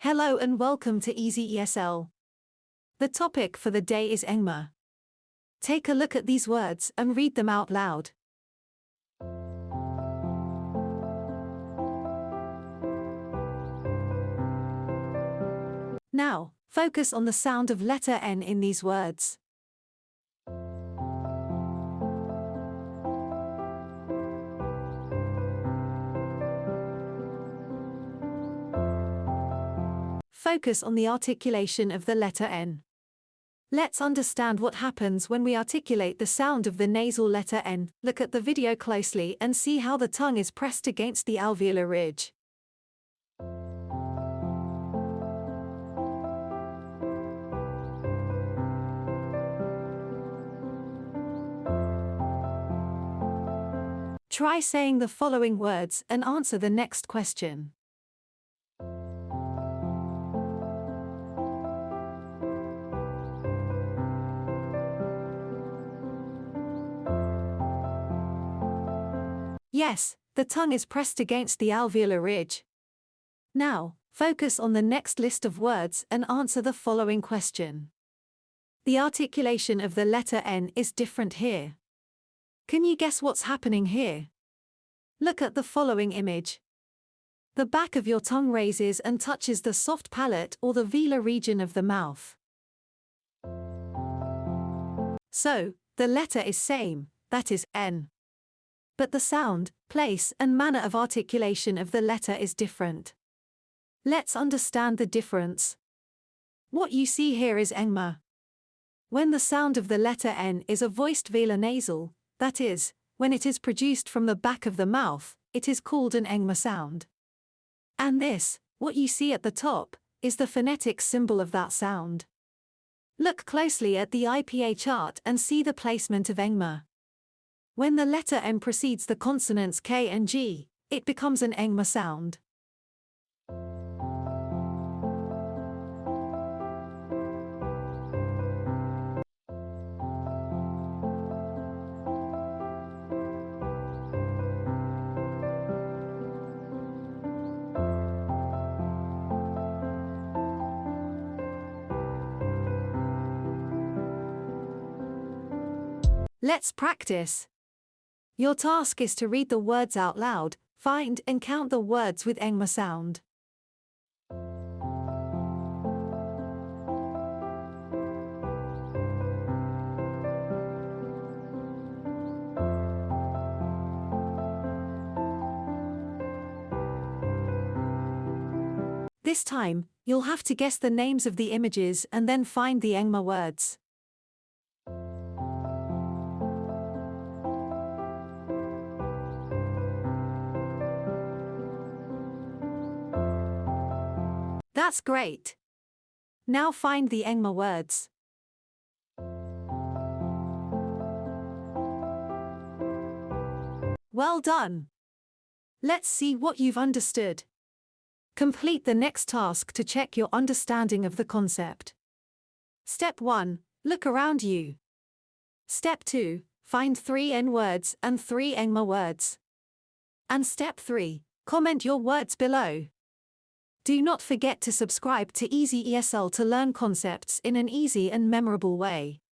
Hello and welcome to Easy ESL. The topic for the day is Engma. Take a look at these words and read them out loud. Now, focus on the sound of letter N in these words. Focus on the articulation of the letter N. Let's understand what happens when we articulate the sound of the nasal letter N. Look at the video closely and see how the tongue is pressed against the alveolar ridge. Try saying the following words and answer the next question. Yes, the tongue is pressed against the alveolar ridge. Now, focus on the next list of words and answer the following question. The articulation of the letter N is different here. Can you guess what's happening here? Look at the following image. The back of your tongue raises and touches the soft palate or the velar region of the mouth. So, the letter is same, that is, N. But the sound, place and manner of articulation of the letter is different. Let's understand the difference. What you see here is Engma. When the sound of the letter N is a voiced velar nasal, that is, when it is produced from the back of the mouth, it is called an Engma sound. And this, what you see at the top, is the phonetics symbol of that sound. Look closely at the IPA chart and see the placement of Engma. When the letter N precedes the consonants K and G, it becomes an Engma sound. Let's practice. Your task is to read the words out loud, find and count the words with Engma sound. This time, you'll have to guess the names of the images and then find the Engma words. That's great. Now find the Engma words. Well done. Let's see what you've understood. Complete the next task to check your understanding of the concept. Step 1. Look around you. Step 2. Find 3 N words and 3 Engma words. And Step 3. Comment your words below. Do not forget to subscribe to Easy ESL to learn concepts in an easy and memorable way.